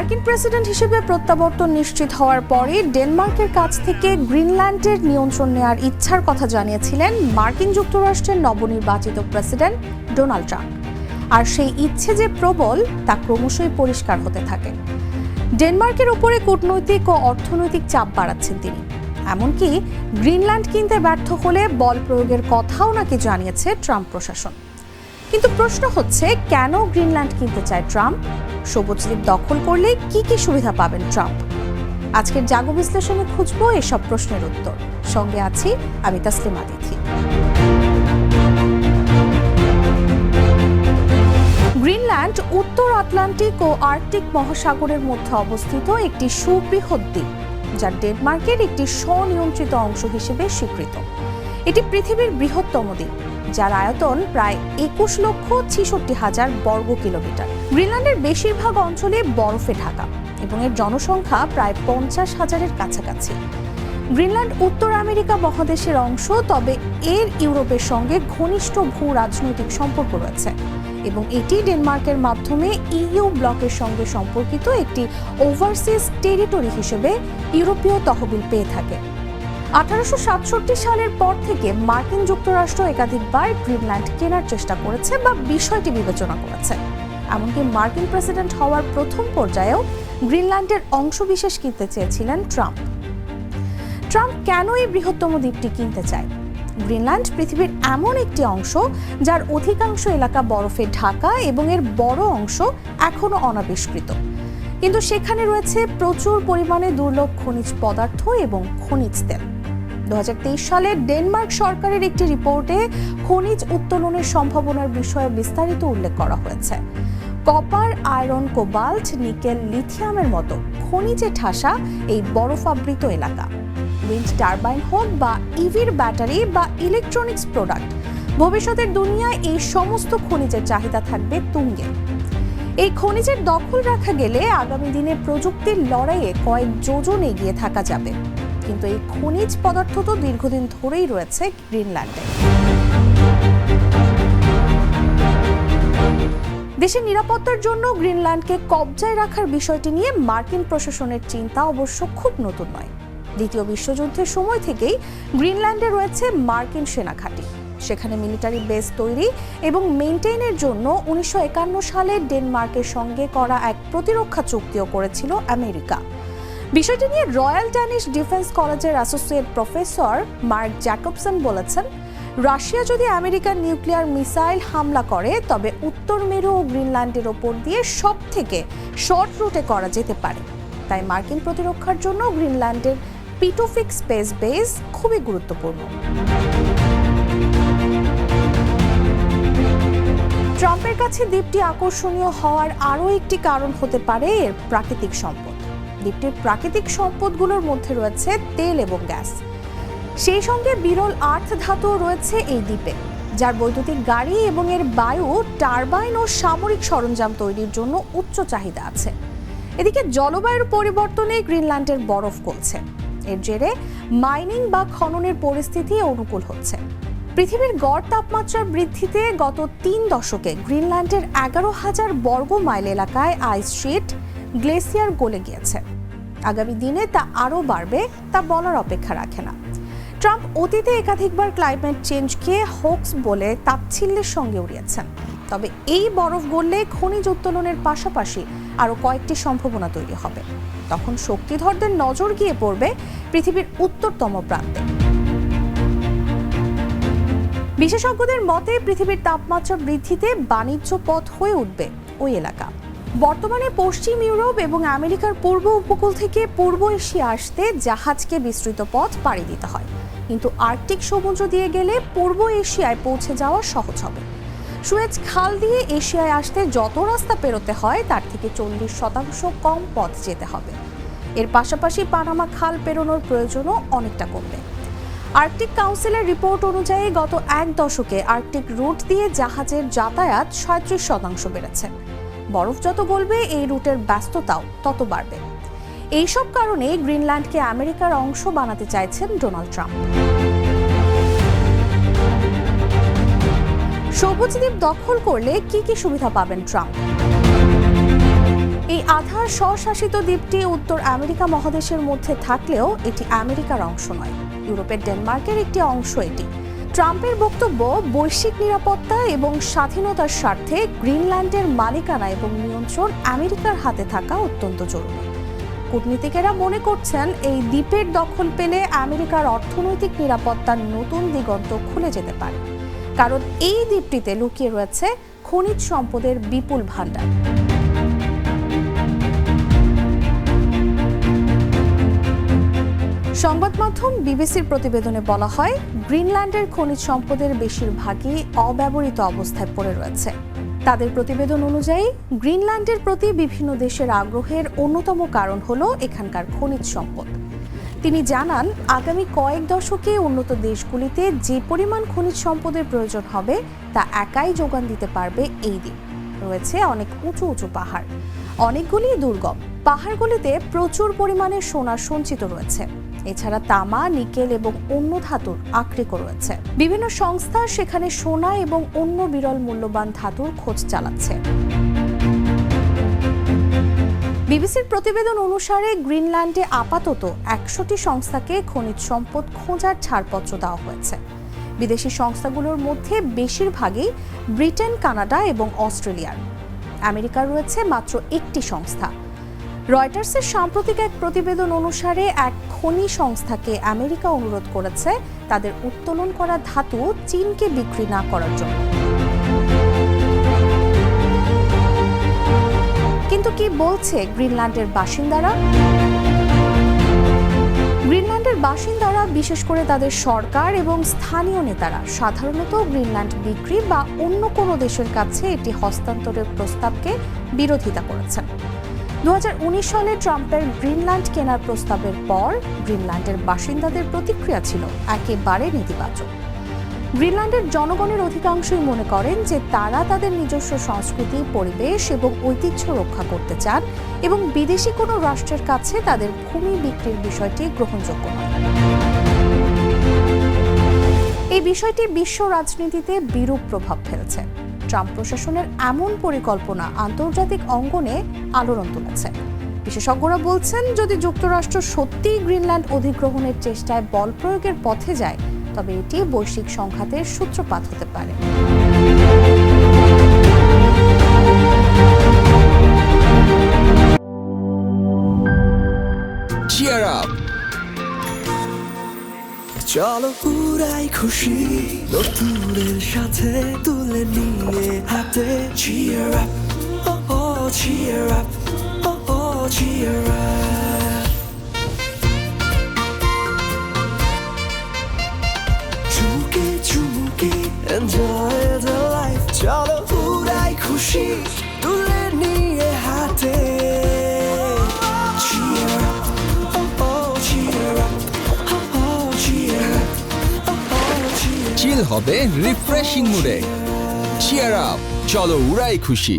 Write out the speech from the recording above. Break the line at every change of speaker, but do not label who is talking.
মার্কিন প্রেসিডেন্ট হিসেবে প্রত্যাবর্তন নিশ্চিত হওয়ার পরে ডেনমার্কের কাছ থেকে গ্রিনল্যান্ডের নিয়ন্ত্রণ নেওয়ার ইচ্ছার কথা জানিয়েছিলেন মার্কিন যুক্তরাষ্ট্রের নবনির্বাচিত প্রেসিডেন্ট ডোনাল্ড ট্রাম্প। আর সেই ইচ্ছে যে প্রবল তা ক্রমশই পরিষ্কার হতে থাকে। ডেনমার্কের উপরে কূটনৈতিক ও অর্থনৈতিক চাপ বাড়াচ্ছেন তিনি। এমনকি গ্রিনল্যান্ড কিনতে ব্যর্থ হলে বল প্রয়োগের কথাও নাকি জানিয়েছে ট্রাম্প প্রশাসন। কিন্তু প্রশ্ন হচ্ছে, কেন গ্রিনল্যান্ড কিনতে চায় ট্রাম্প? সবুজ দ্বীপ দখল করলে কি কি সুবিধা পাবেন ট্রাম্প? আজকের জাগো বিশ্লেষণে খুঁজবো এসব প্রশ্নের উত্তর। সঙ্গে আছি আমি তাসলিমা তিথি। গ্রিনল্যান্ড উত্তর আটলান্টিক ও আর্কটিক মহাসাগরের মধ্যে অবস্থিত একটি সুবৃহৎ দ্বীপ, যা ডেনমার্কের একটি স্বনিয়ন্ত্রিত অংশ হিসেবে স্বীকৃত। এটি পৃথিবীর বৃহত্তম দ্বীপ, যার আয়তন প্রায় 21,66,000 বর্গ কিলোমিটার। গ্রিনল্যান্ডের বেশিরভাগ অঞ্চলে বরফে ঢাকা এবং এর জনসংখ্যা প্রায় 50,000-এর কাছাকাছি। গ্রিনল্যান্ড উত্তর আমেরিকা মহাদেশের অংশ, তবে এর ইউরোপের সঙ্গে ঘনিষ্ঠ ভূ রাজনৈতিক সম্পর্ক রয়েছে এবং এটি ডেনমার্কের মাধ্যমে ইইউ ব্লকের সঙ্গে সম্পর্কিত একটি ওভারসিজ টেরিটরি হিসেবে ইউরোপীয় তহবিল পেয়ে থাকে। 1867 সালের পর থেকে মার্কিন যুক্তরাষ্ট্র একাধিকবার গ্রিনল্যান্ড কেনার চেষ্টা করেছে বা বিষয়টি বিবেচনা করেছে। এমনকি মার্কিন প্রেসিডেন্ট হওয়ার প্রথম পর্যায়েও গ্রিনল্যান্ডের অংশবিশেষ কিনতে চেয়েছিলেন ট্রাম্প। ট্রাম্প কেন এই বৃহত্তম দ্বীপটি কিনতে চায়? গ্রিনল্যান্ড পৃথিবীর এমন একটি অংশ যার অধিকাংশ এলাকা বরফে ঢাকা এবং এর বড় অংশ এখনো অনাবিষ্কৃত, কিন্তু সেখানে রয়েছে প্রচুর পরিমাণে দুর্লভ খনিজ পদার্থ এবং খনিজ তেল। 2023 সালে ডেনমার্ক সরকারের একটি রিপোর্টে খনিজ উত্তোলনের সম্ভাবনার বিষয়ে বিস্তারিত উল্লেখ করা হয়েছে। কপার, আয়রন, কোবাল্ট, নিকেল, লিথিয়ামের মতো খনিজে ঠাসা এই বরফাবৃত এলাকা, উইন্ড টারবাইন হোক বা ইভির ব্যাটারি বা ইলেকট্রনিক্স প্রোডাক্ট, ভবিষ্যতের দুনিয়ায় এই সমস্ত খনিজের চাহিদা থাকবে তুঙ্গে। এই খনিজের দখল রাখা গেলে আগামী দিনে প্রযুক্তির লড়াইয়ে কয়েক যোজন এগিয়ে থাকা যাবে। কিন্তু এই খনিজ পদার্থ তো দীর্ঘদিন ধরেই রয়েছে গ্রিনল্যান্ডে। দেশের নিরাপত্তার জন্য গ্রিনল্যান্ডকে কবজায় রাখার বিষয়টি নিয়ে মার্কিন প্রশাসনের চিন্তা অবশ্য খুব নতুন নয়। দ্বিতীয় বিশ্বযুদ্ধের সময় থেকেই গ্রিনল্যান্ডে রয়েছে মার্কিন সেনা ঘাঁটি। সেখানে মিলিটারি বেস তৈরি এবং মেইনটেইনের জন্য 1951 সালে ডেনমার্কের সঙ্গে করা এক প্রতিরক্ষা চুক্তিও করেছিল আমেরিকা। বিষয়টি নিয়ে রয়্যাল ড্যানিশ ডিফেন্স কলেজের অ্যাসোসিয়েট প্রফেসর মার্ক জ্যাকবসন বলেছেন, রাশিয়া যদি আমেরিকার নিউক্লিয়ার মিসাইল হামলা করে তবে উত্তর মেরু ও গ্রিনল্যান্ডের ওপর দিয়ে সব থেকে শর্ট রুটে করা যেতে পারে। তাই মার্কিন প্রতিরক্ষার জন্য গ্রিনল্যান্ডের পিটোফিক স্পেস বেস খুবই গুরুত্বপূর্ণ। ট্রাম্পের কাছে দ্বীপটি আকর্ষণীয় হওয়ার আরও একটি কারণ হতে পারে এর প্রাকৃতিক সম্পদ। দ্বীপটির প্রাকৃতিক সম্পদগুলোর মধ্যে রয়েছে তেল এবং গ্যাস। সেই সঙ্গে বিরল আর্থ ধাতুও রয়েছে এই দ্বীপে, যার বৈদ্যুতিক গাড়ি এবং এর বায়ু টারবাইন ও সামরিক সরঞ্জাম তৈরির জন্য উচ্চ চাহিদা আছে। এদিকে জলবায়ুর পরিবর্তনে গ্রিনল্যান্ডের বরফ গলছে। এর জেরে মাইনিং বা খননের পরিস্থিতি অনুকূল হচ্ছে। পৃথিবীর গড় তাপমাত্রা বৃদ্ধিতে গত 3 দশকে গ্রিনল্যান্ডের 11,000 বর্গ মাইল এলাকায় আইস শিট, গ্লেসিয়ার গলে গিয়েছে। আগামী দিনে তা আরও বাড়বে, তা বলার অপেক্ষা রাখে না। ট্রাম্প অতীতে একাধিকবার ক্লাইমেট চেঞ্জকে হোক্স বলে তাচ্ছিল্যের সঙ্গে উড়িয়েছেন। তবে এই বরফ গললে খনিজ উত্তোলনের পাশাপাশি আরও কয়েকটি সম্ভাবনা তৈরি হবে। তখন শক্তিধরদের নজর গিয়ে পড়বে পৃথিবীর উত্তরতম প্রান্তে। বিশেষজ্ঞদের মতে পৃথিবীর তাপমাত্রা বৃদ্ধিতে বাণিজ্য পথ হয়ে উঠবে ওই এলাকা। বর্তমানে পশ্চিম ইউরোপ এবং আমেরিকার পূর্ব উপকূল থেকে পূর্ব এশিয়া আসতে জাহাজকে বিস্তৃত পথ পাড়ি দিতে হয়, কিন্তু আর্কটিক সমুদ্র দিয়ে গেলে পূর্ব এশিয়ায় পৌঁছে যাওয়া সহজ হবে। সুয়েজ খাল দিয়ে এশিয়ায় আসতে যত রাস্তা পেরোতে হয় তার থেকে 40% কম পথ যেতে হবে। এর পাশাপাশি পানামা খাল পেরোনোর প্রয়োজনও অনেকটা কমবে। আর্কটিক কাউন্সিলের রিপোর্ট অনুযায়ী গত 1 দশকে আর্কটিক রুট দিয়ে জাহাজের যাতায়াত 37% বেড়েছে। বরফ যত গলবে এই রুটের ব্যস্ততাও তত বাড়বে। এইসব কারণে গ্রিনল্যান্ডকে আমেরিকার অংশ বানাতে চাইছেন ডোনাল্ড ট্রাম্প। সবুজ দ্বীপ দখল করলে কি কি সুবিধা পাবেন ট্রাম্প? এই আধা স্বশাসিত দ্বীপটি উত্তর আমেরিকা মহাদেশের মধ্যে থাকলেও এটি আমেরিকার অংশ নয়। ইউরোপের ডেনমার্কের একটি অংশ এটি। ট্রাম্পের বক্তব্য, বৈশ্বিক নিরাপত্তা এবং স্বাধীনতার স্বার্থে গ্রিনল্যান্ডের মালিকানা এবং নিয়ন্ত্রণ আমেরিকার হাতে থাকা অত্যন্ত জরুরি। কূটনীতিকেরা মনে করছেন এই দ্বীপের দখল পেলে আমেরিকার অর্থনৈতিক নিরাপত্তার নতুন দিগন্ত খুলে যেতে পারে, কারণ এই দ্বীপটিতে লুকিয়ে রয়েছে খনিজ সম্পদের বিপুল ভাণ্ডার। সংবাদ মাধ্যম বিবিসির প্রতিবেদনে বলা হয়, গ্রিনল্যান্ডের খনিজ সম্পদের বেশিরভাগই অব্যবহৃত অবস্থায় পড়ে রয়েছে। তাদের প্রতিবেদন অনুযায়ী গ্রিনল্যান্ডের প্রতি বিভিন্ন দেশের আগ্রহের অন্যতম কারণ হলো এখানকার খনিজ সম্পদ। তিনি জানান, আগামী কয়েক দশকে উন্নত দেশগুলিতে যে পরিমাণ খনিজ সম্পদের প্রয়োজন হবে তা একাই যোগান দিতে পারবে এই দ্বীপ। রয়েছে অনেক উঁচু উঁচু পাহাড়, অনেকগুলি দুর্গম। পাহাড়গুলিতে প্রচুর পরিমাণে সোনা সঞ্চিত রয়েছে। এছাড়া তামা, নিকেল এবং অন্য ধাতুর আকরিকও রয়েছে। বিভিন্ন সংস্থা সেখানে সোনা এবং অন্য বিরল মূল্যবান ধাতুর খোঁজ চালাচ্ছে। বিবিসির প্রতিবেদন অনুসারে গ্রিনল্যান্ডে আপাতত 100টি সংস্থাকে খনিজ সম্পদ খোঁজার ছাড়পত্র দেওয়া হয়েছে। বিদেশি সংস্থাগুলোর মধ্যে বেশিরভাগই ব্রিটেন, কানাডা এবং অস্ট্রেলিয়ার। আমেরিকার রয়েছে মাত্র একটি সংস্থা। রয়টার্সের সাম্প্রতিক এক প্রতিবেদন অনুসারে এক খনি সংস্থাকে আমেরিকা অনুরোধ করেছে তাদের উত্তোলন করা ধাতু চীনকে বিক্রি না করার জন্য। কিন্তু কি বলছে গ্রিনল্যান্ডের বাসিন্দারা? গ্রিনল্যান্ডের বাসিন্দারা, বিশেষ করে তাদের সরকার এবং স্থানীয় নেতারা, সাধারণত গ্রিনল্যান্ড বিক্রি বা অন্য কোনো দেশের কাছে এটি হস্তান্তরের প্রস্তাবকে বিরোধিতা করেছেন। 2019 সালে ট্রাম্পের গ্রিনল্যান্ড কেনার প্রস্তাবের পর গ্রিনল্যান্ডের বাসিন্দাদের প্রতিক্রিয়া ছিল একেবারে নেতিবাচক। গ্রিনল্যান্ডের জনগণের অধিকাংশই মনে করেন যে তারা তাদের নিজস্ব সংস্কৃতি, পরিবেশ এবং ঐতিহ্য রক্ষা করতে চান এবং বিদেশি কোনো রাষ্ট্রের কাছে তাদের ভূমি বিক্রির বিষয়টি গ্রহণযোগ্য নয়। এই বিষয়টি বিশ্ব রাজনীতিতে বিরূপ প্রভাব ফেলেছে। ট্রাম্প প্রশাসনের এমন পরিকল্পনা আন্তর্জাতিক অঙ্গনে আলোড়ন তুলেছে। বিশেষজ্ঞরা বলছেন, যদি যুক্তরাষ্ট্র সত্যিই গ্রিনল্যান্ড অধিগ্রহণের চেষ্টায় বল প্রয়োগের পথে যায়, তবে এটি বৈশ্বিক সংঘাতের সূত্রপাত হতে পারে।
Cheer up! চলো পুরাই খুশি নতুনের সাথে তুলে নিয়ে হাতে। Cheer up, oh oh, cheer up, oh oh, cheer up. চুমুকে চুমুকে enjoy the life. চলো পুরাই খুশি তুলে নিয়ে হাতে। Cheer up, oh oh, cheer up. চিল হবে রিফ্রেশিং মুডে। চিয়ার আপ, চলো উড়াই খুশি।